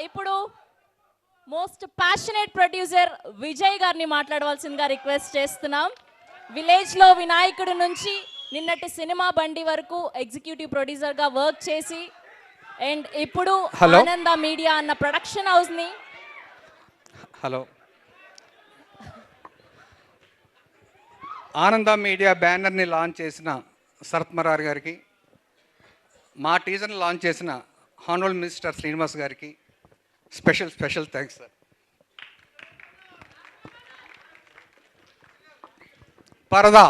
ఇప్పుడు most passionate producer Vijay గారిని మాట్లాడవలసిందిగా రిక్వెస్ట్ చేస్తున్నాం. విలేజ్లో వినాయకుడి నుంచి నిన్నటి సినిమా బండి వరకు ఎగ్జిక్యూటివ్ ప్రొడ్యూసర్గా వర్క్ చేసి అండ్ ఇప్పుడు ఆనంద మీడియా అన్న ప్రొడక్షన్ హౌస్ని ఆనంద మీడియా బ్యానర్ని లాంచ్ చేసిన శరత్ మరార్ గారికి, మా టీజర్ని లాంచ్ చేసిన హానరబుల్ మినిస్టర్ శ్రీనివాస్ గారికి స్పెషల్ థ్యాంక్స్ సార్. పరదా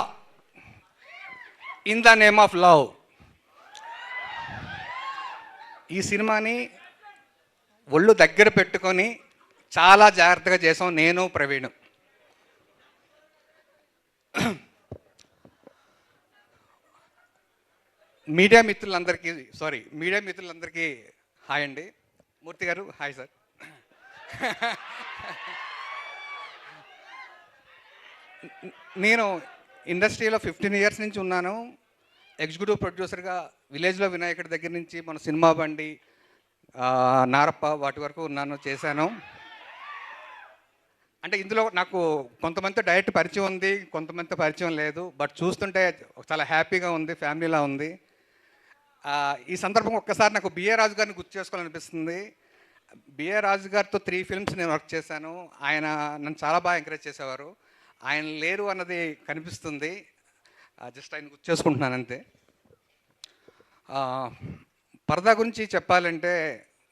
in the name of love, ఈ సినిమాని ఒళ్ళు దగ్గర పెట్టుకొని చాలా జాగ్రత్తగా చేసాం నేను ప్రవీణ్. మీడియా మిత్రులందరికీ హాయ్ అండి. మూర్తి గారు హాయ్ సార్. నేను ఇండస్ట్రీలో 15 years నుంచి ఉన్నాను. ఎగ్జిక్యూటివ్ ప్రొడ్యూసర్గా విలేజ్లో వినాయకుడి దగ్గర నుంచి మన సినిమా బండి, నారప్ప వాటి వరకు చేశాను. అంటే ఇందులో నాకు కొంతమంది డైరెక్ట్ పరిచయం ఉంది, కొంతమంది పరిచయం లేదు. బట్ చూస్తుంటే చాలా హ్యాపీగా ఉంది, ఫ్యామిలీలా ఉంది. ఈ సందర్భంగా ఒక్కసారి నాకు బిఏ రాజు గారిని గుర్తు చేసుకోవాలనిపిస్తుంది. బిఏ రాజు గారితో 3 films నేను వర్క్ చేశాను. ఆయన నన్ను చాలా బాగా ఎంకరేజ్ చేసేవారు. ఆయన లేరు అన్నది కనిపిస్తుంది. జస్ట్ ఆయన గుర్తు చేసుకుంటున్నాను అంతే. పరదా గురించి చెప్పాలంటే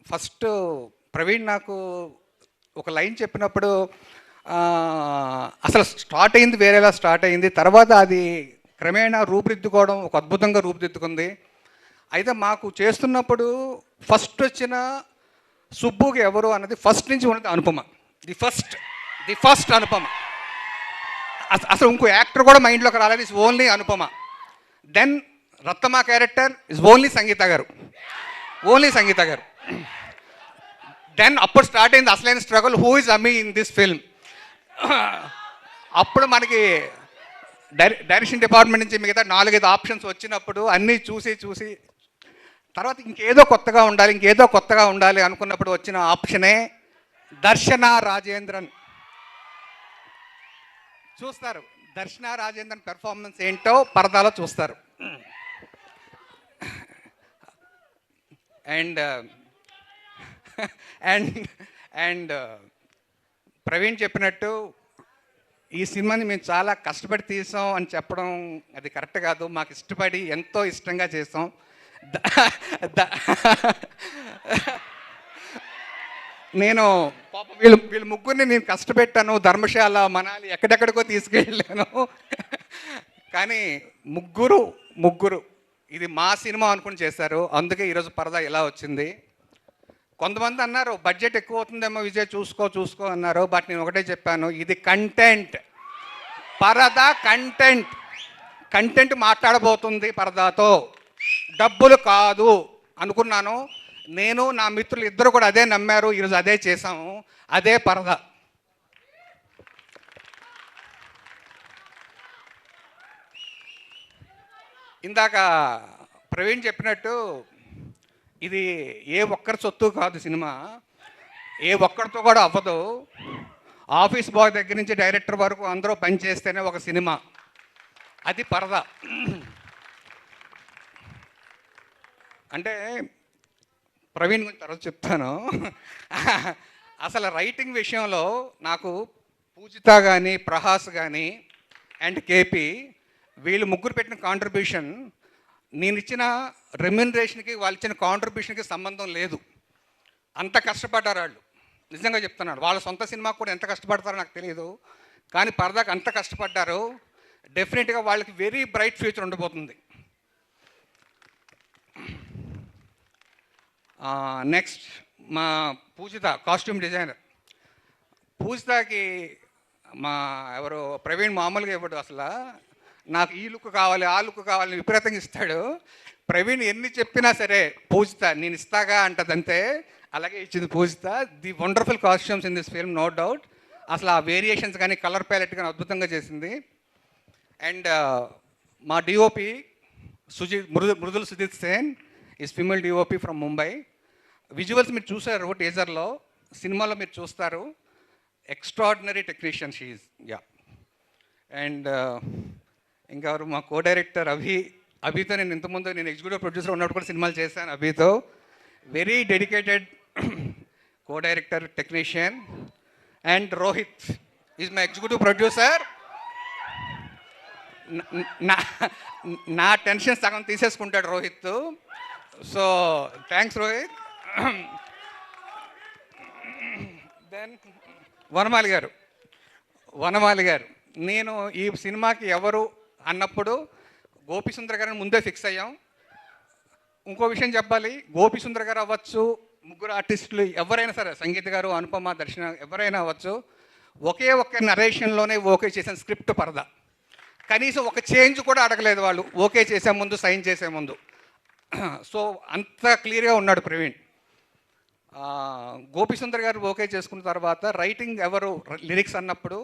ఫస్ట్ ప్రవీణ్ నాకు ఒక లైన్ చెప్పినప్పుడు అసలు స్టార్ట్ అయింది వేరేలా స్టార్ట్ అయింది. తర్వాత అది క్రమేణా రూపుదిద్దుకోవడం ఒక అద్భుతంగా రూపుదిద్దుకుంది. అయితే మాకు చేస్తున్నప్పుడు ఫస్ట్ వచ్చిన సుబ్బుకి ఎవరు అన్నది ఫస్ట్ నుంచి ఉన్నది అనుపమ. The first Anupama. అసలు ఇంకో యాక్టర్ కూడా మైండ్లోకి రాలేదు. Is only Anupama. Then Rattamma character is only Sangeetha గారు. దెన్ అప్పుడు స్టార్ట్ అయింది అసలైన struggle, who is Ami in this film. అప్పుడు మనకి డైరెక్షన్ డిపార్ట్మెంట్ నుంచి మిగతా 4-5 ఆప్షన్స్ వచ్చినప్పుడు అన్నీ చూసి తర్వాత ఇంకేదో కొత్తగా ఉండాలి అనుకున్నప్పుడు వచ్చిన ఆప్షనే దర్శన రాజేంద్రన్. చూస్తారు దర్శన రాజేంద్రన్ పెర్ఫార్మెన్స్ ఏంటో పరదాలో చూస్తారు. అండ్ ప్రవీణ్ చెప్పినట్టు ఈ సినిమాని మేము చాలా కష్టపడి తీసాం అని చెప్పడం అది కరెక్ట్ కాదు. మాకు ఇష్టపడి ఎంతో ఇష్టంగా చేసాం. నేను పాపం వీళ్ళు ముగ్గురిని నేను కష్టపెట్టాను. ధర్మశాల, మనాలి ఎక్కడెక్కడికో తీసుకెళ్ళాను. కానీ ముగ్గురు ఇది మా సినిమా అనుకుని చేశారు. అందుకే ఈరోజు పరదా ఇలా వచ్చింది. కొంతమంది అన్నారు బడ్జెట్ ఎక్కువ అవుతుందేమో విజయ్ చూసుకో అన్నారు. బట్ నేను ఒకటే చెప్పాను, ఇది కంటెంట్. పరదా కంటెంట్ మాట్లాడబోతుంది పరదాతో, డబ్బులు కాదు అనుకున్నాను. నేను నా మిత్రులు ఇద్దరు కూడా అదే నమ్మారు. ఈరోజు అదే చేసాము. అదే పరదా. ఇందాక ప్రవీణ్ చెప్పినట్టు ఇది ఏ ఒక్కరి సొత్తు కాదు. సినిమా ఏ ఒక్కరితో కూడా అవ్వదు. ఆఫీస్ బాయ్ దగ్గర నుంచి డైరెక్టర్ వరకు అందరూ పనిచేస్తేనే ఒక సినిమా. అది పరదా. అంటే ప్రవీణ్ గురించి తర్వాత చెప్తాను. అసలు రైటింగ్ విషయంలో నాకు పూజిత కానీ, ప్రహాస్ కానీ అండ్ కేపీ వీళ్ళు ముగ్గురు పెట్టిన కాంట్రిబ్యూషన్, నేను ఇచ్చిన రెమ్యునరేషన్కి వాళ్ళు ఇచ్చిన కాంట్రిబ్యూషన్కి సంబంధం లేదు. అంత కష్టపడ్డారు వాళ్ళు. నిజంగా చెప్తున్నాడు. వాళ్ళ సొంత సినిమాకు కూడా ఎంత కష్టపడతారో నాకు తెలియదు. కానీ పరదాకు అంత కష్టపడ్డారు. డెఫినెట్గా వాళ్ళకి వెరీ బ్రైట్ ఫ్యూచర్ ఉండబోతుంది. నెక్స్ట్ మా పూజిత కాస్ట్యూమ్ డిజైనర్. పూజితకి మా ఎవరో ప్రవీణ్ మామూలుగా ఇవ్వడు. అసలు నాకు ఈ లుక్ కావాలి, ఆ లుక్ కావాలని విపరీతంగా ఇస్తాడు. ప్రవీణ్ ఎన్ని చెప్పినా సరే పూజిత నేను ఇస్తాగా అంటదంతే. అలాగే ఇచ్చింది Poojitha. The wonderful costumes in this film, no doubt. అసలు ఆ వేరియేషన్స్ కానీ, కలర్ ప్యాలెట్ కానీ అద్భుతంగా చేసింది. అండ్ మా DOP Mridul Sujith Sen is female DOP from Mumbai. Visuals మీరు చూసారు టీజర్లో, సినిమాలో మీరు చూస్తారు. Extraordinary technician she. Yeah. And ఇంకెవరు, మా కో డైరెక్టర్ అభితో నేను ఇంతకుముందు నేను ఎగ్జిక్యూటివ్ ప్రొడ్యూసర్ ఉన్నప్పుడు కూడా సినిమాలు చేశాను అభితో. Very dedicated co director, technician. And Rohit is my executive producer. నా టెన్షన్ సగం తీసేసుకుంటాడు Rohit. So thanks Rohit. Then Vanamali గారు, నేను ఈ సినిమాకి ఎవరు అన్నప్పుడు గోపి సుందర్ గారిని ముందే ఫిక్స్ అయ్యాం. ఇంకో విషయం చెప్పాలి, గోపి సుందర్ గారు అవ్వచ్చు, ముగ్గురు ఆర్టిస్టులు ఎవరైనా సరే, సంగీత గారు, అనుపమ, దర్శన ఎవరైనా అవ్వచ్చు, ఒకే నరేషన్లోనే ఓకే చేసిన స్క్రిప్ట్ పరద. కనీసం ఒక చేంజ్ కూడా అడగలేదు వాళ్ళు, ఓకే చేసే ముందు, సైన్ చేసే ముందు. సో అంత క్లియర్గా ఉన్నాడు ప్రవీణ్. గోపి సుందర్ గారు ఓకే చేసుకున్న తర్వాత రైటింగ్ ఎవరు, లిరిక్స్ అన్నప్పుడు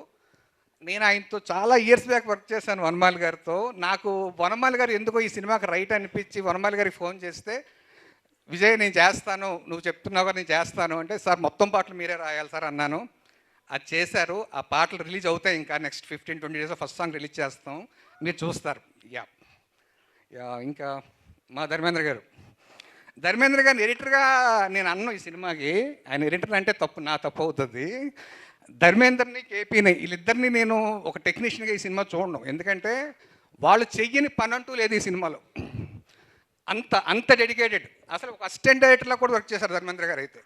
నేను ఆయనతో చాలా ఇయర్స్ బ్యాక్ వర్క్ చేశాను వనమాలి గారితో. నాకు వనమాలి గారు ఎందుకో ఈ సినిమాకి రైట్ అనిపించి వనమాలి గారికి ఫోన్ చేస్తే, విజయ్ నేను చేస్తాను, నువ్వు చెప్తున్నావు నేను చేస్తాను అంటే, సార్ మొత్తం పాటలు మీరే రాయాలి సార్ అన్నాను. అది చేశారు. ఆ పాటలు రిలీజ్ అవుతాయి ఇంకా next 15-20 days first song release చేస్తాం, మీరు చూస్తారు. యా. ఇంకా మా ధర్మేంద్ర గారిని ఎడిటర్గా నేను అన్నాను ఈ సినిమాకి. ఆయన ఎడిటర్ అంటే నా తప్పు అవుతుంది. ధర్మేంద్రని, కేపీని, వీళ్ళిద్దరిని నేను ఒక టెక్నీషియన్గా ఈ సినిమా చూడను. ఎందుకంటే వాళ్ళు చెయ్యని పని అంటూ లేదు ఈ సినిమాలో. అంత డెడికేటెడ్. అసలు ఒక అసిస్టెంట్ డైరెక్టర్లో కూడా వర్క్ చేశారు ధర్మేంద్ర గారు. అయితే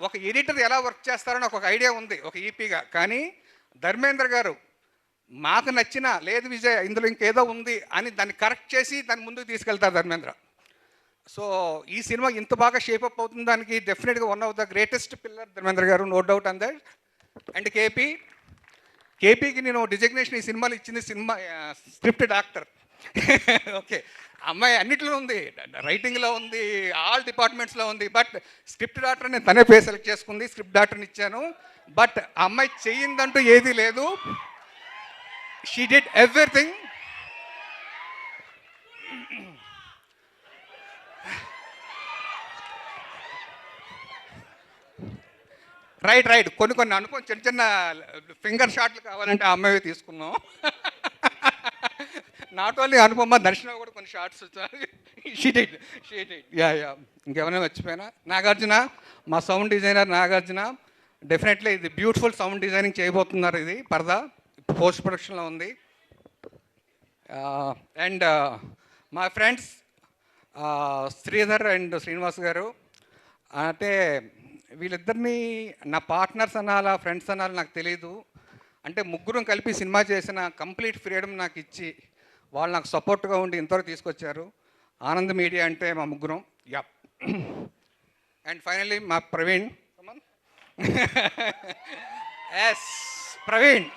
ఒక ఎడిటర్ ఎలా వర్క్ చేస్తారని ఒక ఐడియా ఉంది, ఒక ఈపీగా. కానీ ధర్మేంద్ర గారు మాకు నచ్చిన, లేదు విజయ్ ఇందులో ఇంకేదో ఉంది అని దాన్ని కరెక్ట్ చేసి దాన్ని ముందుకు తీసుకెళ్తారు ధర్మేంద్ర. సో ఈ సినిమా ఇంత బాగా షేపప్ అవుతుంది దానికి డెఫినెట్గా one of the greatest pillar Dharmendra గారు, no doubt on that. And కేపీకి నేను డిజిగ్నేషన్ ఈ సినిమాలో ఇచ్చింది స్క్రిప్ట్ డాక్టర్. ఓకే, అమ్మాయి అన్నిట్లో ఉంది, రైటింగ్లో ఉంది, ఆల్ డిపార్ట్మెంట్స్లో ఉంది. బట్ స్క్రిప్ట్ డాక్టర్ నేను తనే పేరు సెలెక్ట్ చేసుకుంది, స్క్రిప్ట్ డాక్టర్ని ఇచ్చాను. బట్ ఆ అమ్మాయి చెయ్యిందంటూ ఏదీ లేదు. She did everything. రైట్ కొన్ని అనుకోని చిన్న ఫింగర్ షాట్లు కావాలంటే ఆ అమ్మాయి తీసుకున్నాం. నాట్ ఓన్లీ అనుపమ, దర్శన కూడా కొన్ని షార్ట్స్ షీట్. యా. ఇంకెవరైనా మర్చిపోయినా, నాగార్జున, మా సౌండ్ డిజైనర్ నాగార్జున. డెఫినెట్లీ ఇది బ్యూటిఫుల్ సౌండ్ డిజైనింగ్ చేయబోతున్నారు. ఇది పరదా పోస్ట్ ప్రొడక్షన్లో ఉంది. అండ్ మా ఫ్రెండ్స్ శ్రీధర్ అండ్ శ్రీనివాస్ గారు, అంటే వీళ్ళిద్దరినీ నా పార్ట్నర్స్ అనాలా, ఫ్రెండ్స్ అనాలా నాకు తెలీదు. అంటే ముగ్గురం కలిపి సినిమా చేసిన కంప్లీట్ ఫ్రీడమ్ నాకు ఇచ్చి వాళ్ళు నాకు సపోర్ట్గా ఉండి ఇంతవరకు తీసుకొచ్చారు. ఆనంద్ మీడియా అంటే మా ముగ్గురం. యా. అండ్ ఫైనల్లీ మా ప్రవీణ్. ఎస్, ప్రవీణ్.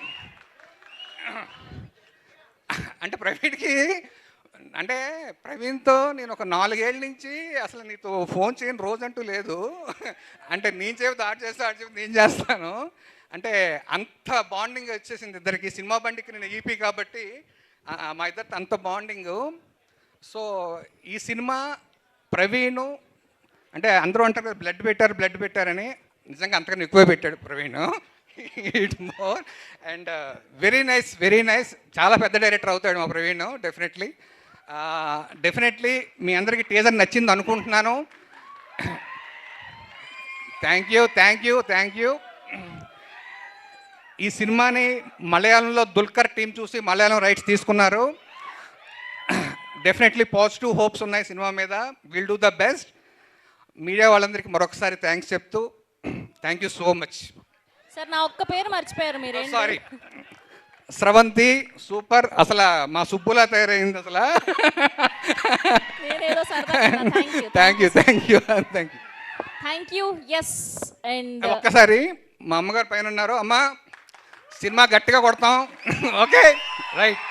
అంటే ప్రవీణ్తో నేను ఒక 4 ఏళ్ళ నుంచి అసలు నీతో ఫోన్ చేయని రోజంటూ లేదు. అంటే నేను చెబితే ఆడు చేస్తే, ఆడు చెబితే నేను చేస్తాను. అంటే అంత బాండింగ్ వచ్చేసింది ఇద్దరికి. సినిమా బండికి నేను ఈపీ కాబట్టి మా ఇద్దరితో అంత బాండింగు. సో ఈ సినిమా ప్రవీణ్, అంటే అందరూ అంటారు బ్లడ్ పెట్టారని, నిజంగా అంతకన్నా ఎక్కువ పెట్టాడు Praveen. It more. And very nice. చాలా పెద్ద డైరెక్టర్ అవుతాడు మా ప్రవీణ్. డెఫినెట్లీ మీ అందరికీ టీజర్ నచ్చింది అనుకుంటున్నాను. Thank you. ఈ సినిమాని మలయాళంలో దుల్కర్ టీం చూసి మలయాళం రైట్స్ తీసుకున్నారు. డెఫినెట్లీ పాజిటివ్ హోప్స్ ఉన్నాయి సినిమా మీద. Will do the best. Media వాళ్ళందరికీ మరొకసారి థ్యాంక్స్ చెప్తూ, thank you so much. Sir నా ఒక్క పేరు మర్చిపోయారు మీరు. సారీ, స్రవంతి సూపర్. అసలు మా సుబ్బులా తయారైంది అసలు. Thank you. ఎస్. అండ్ ఒక్కసారి మా అమ్మగారు పైన ఉన్నారు. అమ్మ సినిమా గట్టిగా కొడతాం. Okay, right.